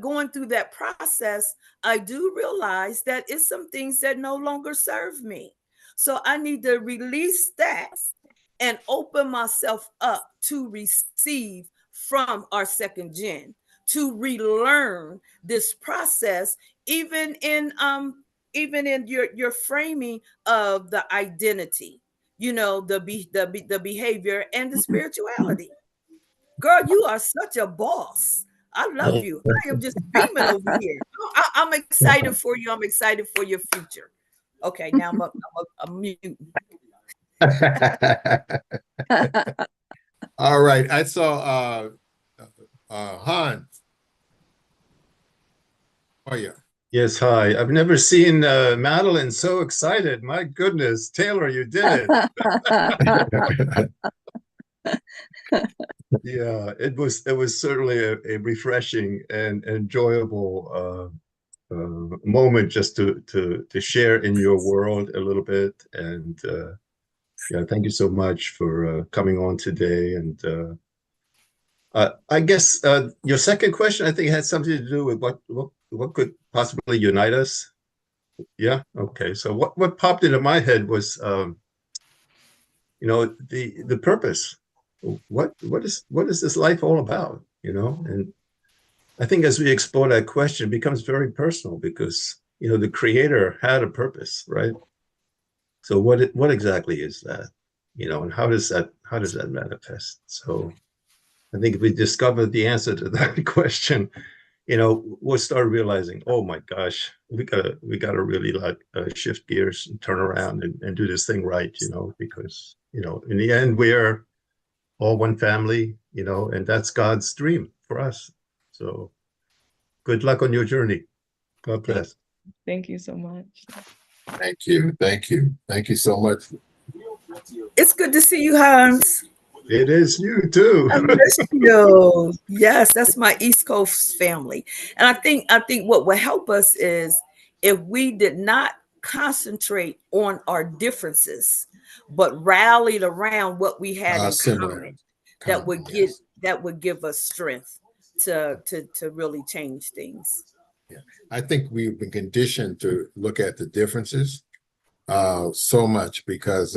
going through that process, I do realize that it's some things that no longer serve me. So I need to release that and open myself up to receive from our second gen, to relearn this process, even in your framing of the identity, you know, the behavior and the spirituality. Girl, you are such a boss. I love you. I am just beaming over here. I'm excited for you. I'm excited for your future. Okay, now I'm mute. All right. I saw Hans. How are you? Yes, hi. I've never seen Madeline so excited. My goodness, Taylor, you did it. Yeah, it was certainly a refreshing and enjoyable moment just to share in your world a little bit. And yeah, thank you so much for coming on today. And I guess your second question, I think, had something to do with what could possibly unite us. Yeah. Okay. So what popped into my head was, the purpose. What is this life all about? And I think as we explore that question, it becomes very personal because the Creator had a purpose, right? So what exactly is that? And how does that manifest? So I think if we discover the answer to that question, we'll start realizing, oh my gosh, we gotta really like shift gears and turn around and do this thing right, because in the end we're all one family, and that's God's dream for us. So good luck on your journey. God bless. Thank you so much. Thank you. Thank you. Thank you so much. It's good to see you, Hans. It is you too. I miss you. Yes, that's my East Coast family. And I think what will help us is if we did not concentrate on our differences, but rallied around what we had in Similar. common, that would get that would give us strength to really change things. Yeah. I think we've been conditioned to look at the differences so much because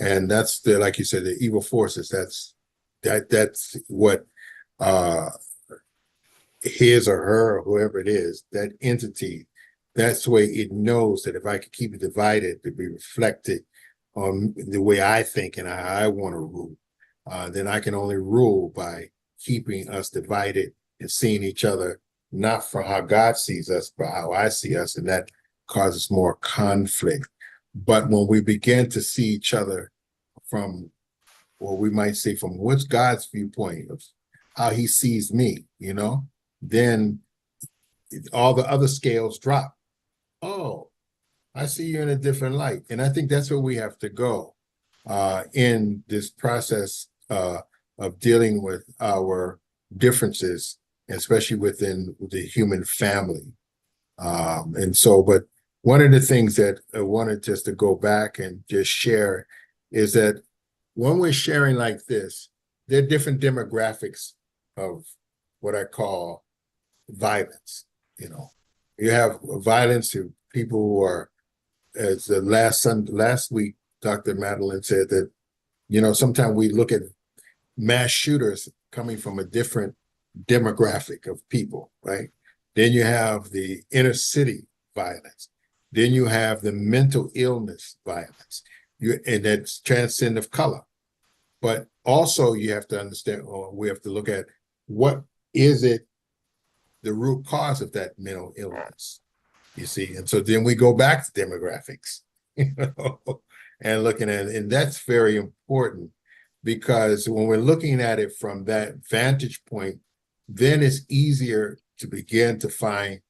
and that's the, like you said, the evil forces. That's what his or her or whoever it is, that entity, that's the way it knows that if I could keep it divided to be reflected on the way I think and I want to rule, then I can only rule by keeping us divided and seeing each other not for how God sees us, but how I see us, and that causes more conflict. But when we begin to see each other from, or we might say from what's God's viewpoint of how he sees me, then all the other scales drop. Oh, I see you in a different light. And I think that's where we have to go in this process of dealing with our differences, especially within the human family. But one of the things that I wanted just to go back and just share is that when we're sharing like this, there are different demographics of what I call violence. You have violence to people who are, as the last week, Dr. Madeline said that, sometimes we look at mass shooters coming from a different demographic of people, right? Then you have the inner city violence. Then you have the mental illness violence. And that's transcend of color. But also you have to understand, or we have to look at what is it, the root cause of that mental illness, you see? And so then we go back to demographics, and looking at it, and that's very important because when we're looking at it from that vantage point, then it's easier to begin to find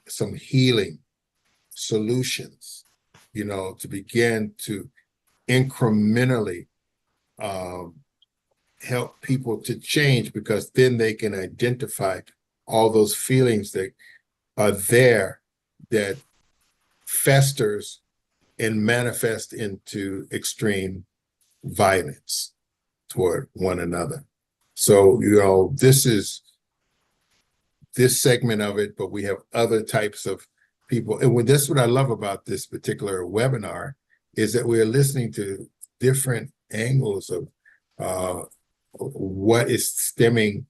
some healing solutions, to begin to incrementally help people to change, because then they can identify all those feelings that are there that festers and manifest into extreme violence toward one another. So, this is this segment of it, but we have other types of people. And that's what I love about this particular webinar, is that we're listening to different angles of what is stemming,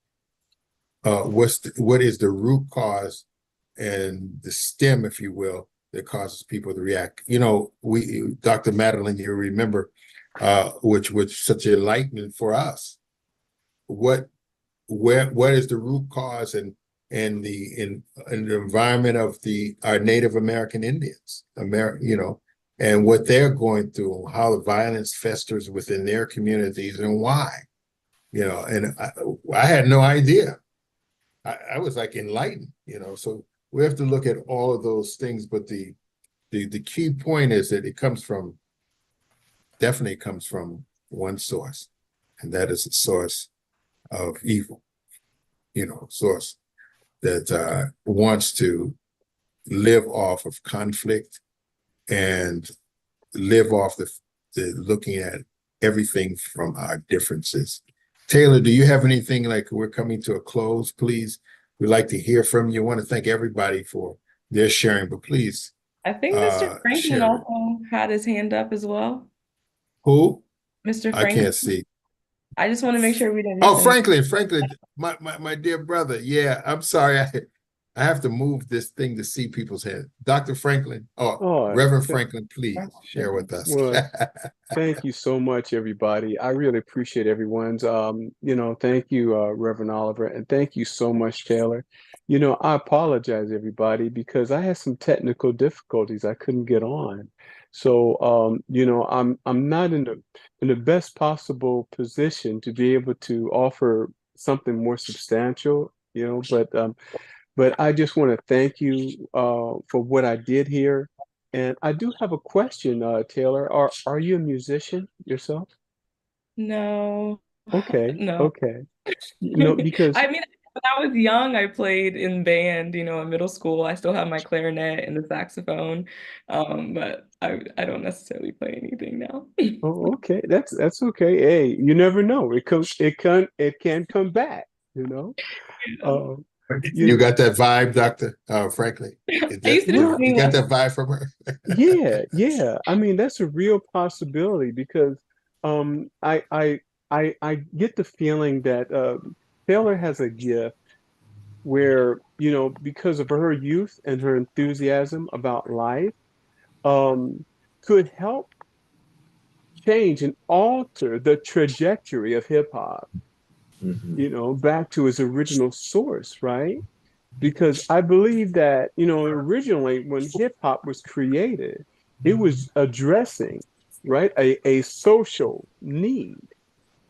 what is the root cause and the stem, if you will, that causes people to react. Dr. Madeline, you remember, which was such enlightenment for us. What is the root cause and the environment of our Native American Indians, and what they're going through, how the violence festers within their communities and why, and I had no idea. I was like enlightened, so we have to look at all of those things. But the key point is that it definitely comes from one source, and that is the source of evil, source that wants to live off of conflict and live off the looking at everything from our differences. Taylor, do you have anything, like we're coming to a close, please? We'd like to hear from you. I want to thank everybody for they're sharing, but please I think Mr. Franklin share it. also had his hand up as well. Who? Mr. I Franklin. can't see. I just want to make sure we didn't Oh, miss Franklin, my dear brother. Yeah, I'm sorry. I have to move this thing to see people's head. Dr. Franklin, Oh, Reverend Franklin, please share with us. well, thank you so much, everybody. I really appreciate everyone's, thank you, Reverend Oliver, and thank you so much, Taylor. I apologize, everybody, because I had some technical difficulties. I couldn't get on. So, I'm not in the best possible position to be able to offer something more substantial, but I just want to thank you for what I did here. And I do have a question, Taylor. Are you a musician yourself? No, Okay, no. okay. Because I mean, when I was young, I played in band, in middle school. I still have my clarinet and the saxophone. But I don't necessarily play anything now. oh, okay, that's okay. Hey, you never know. It can come back, you know. Uh, You you got that vibe, Dr. Franklin? I used to just well, You sing got like that vibe from her? yeah. I mean, that's a real possibility because I get the feeling that Taylor has a gift where, because of her youth and her enthusiasm about life, could help change and alter the trajectory of hip hop, Mhm. back to its original source, right? Because I believe that, originally when hip hop was created, it was addressing, right, a social need.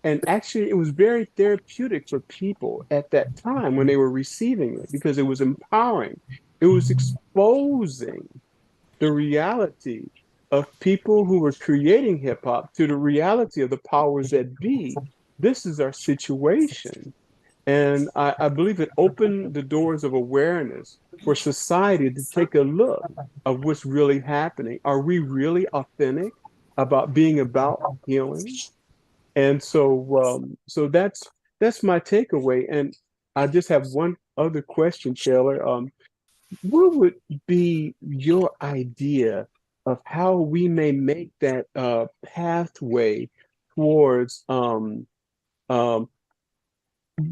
And actually, it was very therapeutic for people at that time when they were receiving it because it was empowering. It was exposing the reality of people who were creating hip hop to the reality of the powers that be. This is our situation. And I believe it opened the doors of awareness for society to take a look of what's really happening. Are we really authentic about being about healing? And so that's my takeaway. And I just have one other question, Taylor. What would be your idea of how we may make that pathway towards um,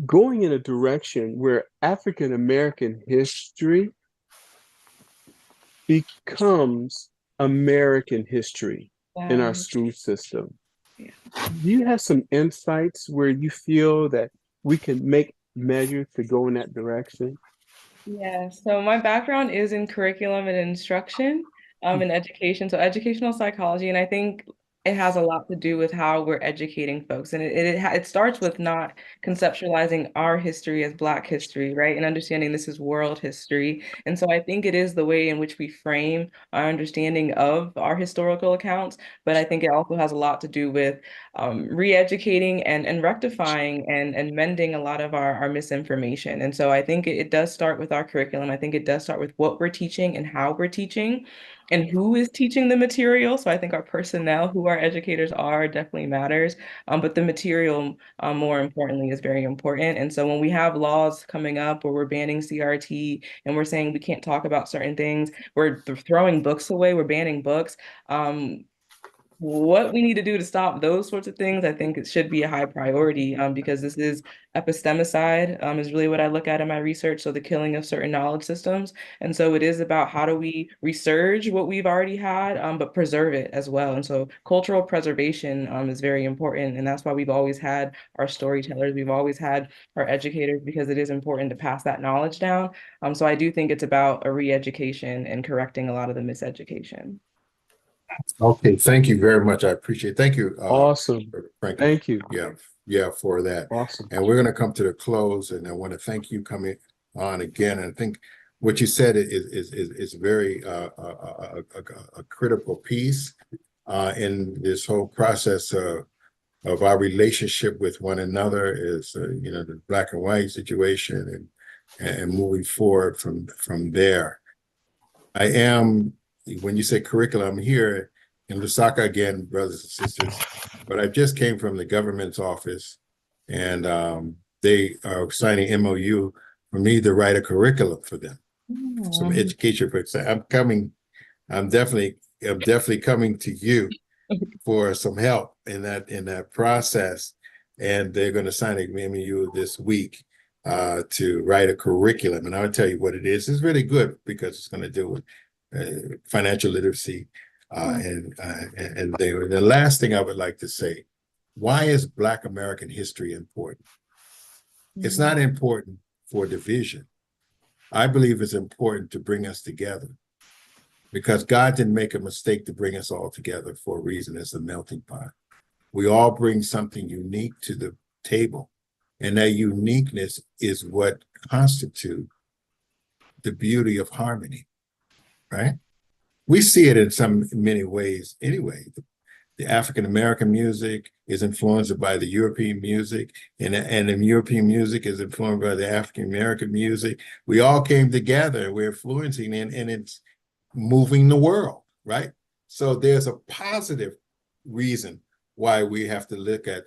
going in a direction where African American history becomes American history in our that. school system? Yeah. Do you have some insights where you feel that we can make measures to go in that direction? Yeah, so my background is in curriculum and instruction, in education, so educational psychology, and I think it has a lot to do with how we're educating folks, and it starts with not conceptualizing our history as Black history, right, and understanding this is world history, and so I think it is the way in which we frame our understanding of our historical accounts, but I think it also has a lot to do with re-educating and rectifying and mending a lot of our misinformation. And so I think it does start with our curriculum. I think it does start with what we're teaching and how we're teaching and who is teaching the material. So I think our personnel, who our educators are, definitely matters. But the material, more importantly, is very important. And so when we have laws coming up where we're banning CRT and we're saying we can't talk about certain things, we're throwing books away, we're banning books. What we need to do to stop those sorts of things, I think it should be a high priority, because this is epistemicide, is really what I look at in my research. So the killing of certain knowledge systems. And so it is about how do we resurge what we've already had, but preserve it as well. And so cultural preservation is very important. And that's why we've always had our storytellers. We've always had our educators because it is important to pass that knowledge down. So I do think it's about a re-education and correcting a lot of the miseducation. Okay, thank you very much. I appreciate it. Thank you, Awesome. Franklin. Thank you. Yeah, for that. Awesome. And we're going to come to the close, and I want to thank you coming on again. And I think what you said is very a critical piece in this whole process of our relationship with one another is the black and white situation and moving forward from there. I am, when you say curriculum, I'm here in Lusaka again, brothers and sisters, but I just came from the government's office and they are signing MOU for me to write a curriculum for them. some education. For example, I'm definitely coming to you for some help in that process. And they're going to sign an agreement with you this week to write a curriculum. And I'll tell you what it is. It's really good because it's going to deal with financial literacy. And the last thing I would like to say, why is Black American history important? It's not important for division. I believe it's important to bring us together because God didn't make a mistake to bring us all together for a reason. It's a melting pot. We all bring something unique to the table, and that uniqueness is what constitutes the beauty of harmony, right? We see it in many ways anyway. The African-American music is influenced by the European music, and the European music is influenced by the African-American music. We all came together, and we're influencing, and it's moving the world, right? So there's a positive reason why we have to look at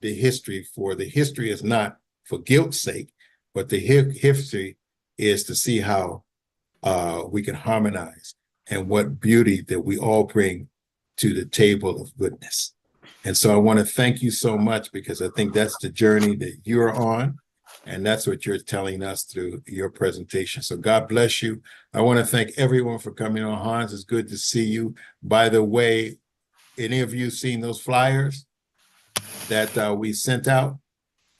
the history. For the history is not for guilt's sake, but the history is to see how we can harmonize and what beauty that we all bring to the table of goodness. And so I want to thank you so much, because I think that's the journey that you're on, and that's what you're telling us through your presentation. So God bless you. I want to thank everyone for coming on. Hans, it's good to see you. By the way, any of you seen those flyers that we sent out?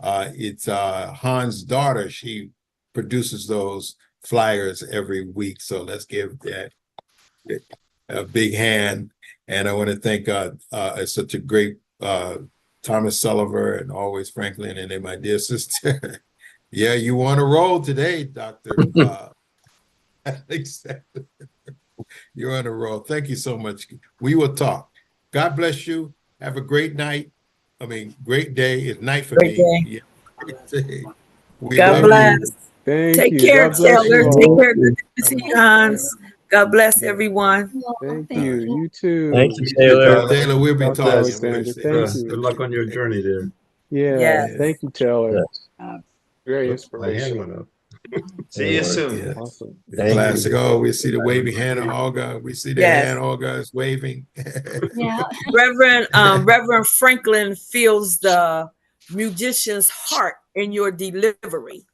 It's Hans' daughter. She produces those flyers every week. So let's give that a big hand. And I want to thank it's such a great Thomas Sullivan and always Franklin, and then my dear sister. Yeah, you want to roll today, Dr. You're on a roll. Thank you so much. We will talk. God bless you. Have a great night. I mean, great day. It's night for Great me. day. Yeah, great day. We God love bless. you. Take care, God bless Taylor. you Take all. care. Good to see you, Hans. God bless everyone. Thank you. You too. Thank you, Taylor. Taylor, we'll be Dr. talking. Alexander, thank Good you. luck on your journey there. Yeah, Yes. thank you, Taylor. Yes. Very Oops, my hand inspirational. went up. See you soon. Yeah. Awesome. Thank Classic. you. Oh, we see the waving hand of Olga. We see the Yes. hand Olga is waving. Yeah. Reverend Franklin feels the musician's heart in your delivery,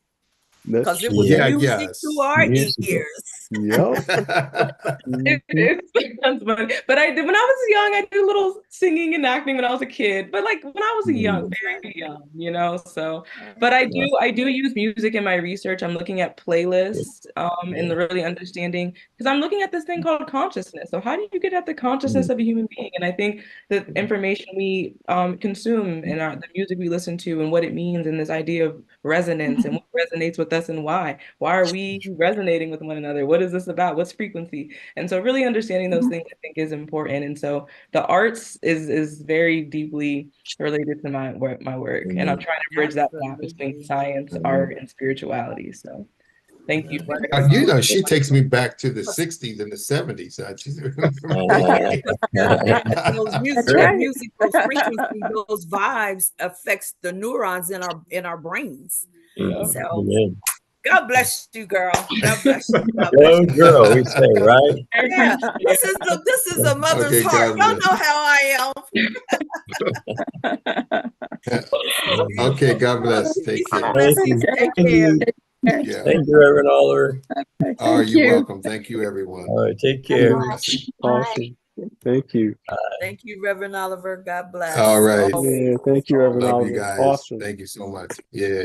That's because it true. was Yeah, music yes. to our Musical. ears. Yep. It's funny. But I did when I was young, I did a little singing and acting when I was a kid. But like when I was a young, very young, you know. So, but I do use music in my research. I'm looking at playlists, and really understanding, because I'm looking at this thing called consciousness. So how do you get at the consciousness of a human being? And I think the information we consume and the music we listen to and what it means, and this idea of resonance and what resonates with us and why. Why are we resonating with one another? What is this about? What's frequency? And so really understanding those things, I think, is important. And so the arts is very deeply related to my work, and I'm trying to bridge that gap between science, art, and spirituality. So thank you. You know, she takes me back to the 60s and the 70s. Those music, those frequencies, those vibes affects the neurons in our brains. So God bless you, girl. God bless you. God bless Go you. girl, we say, right? Yeah, this is a mother's Okay, heart. God Y'all know how I am. Okay, God bless. Take Peace and care. blessings. Take care. Yeah. Thank you, Reverend Oliver. Oh, you're welcome. Thank you, everyone. All right, take care. Awesome. Thank you. Thank you, Reverend Oliver. God bless. All right. Yeah, thank you, Reverend Love you Oliver. guys. Awesome. Thank you so much. Yeah.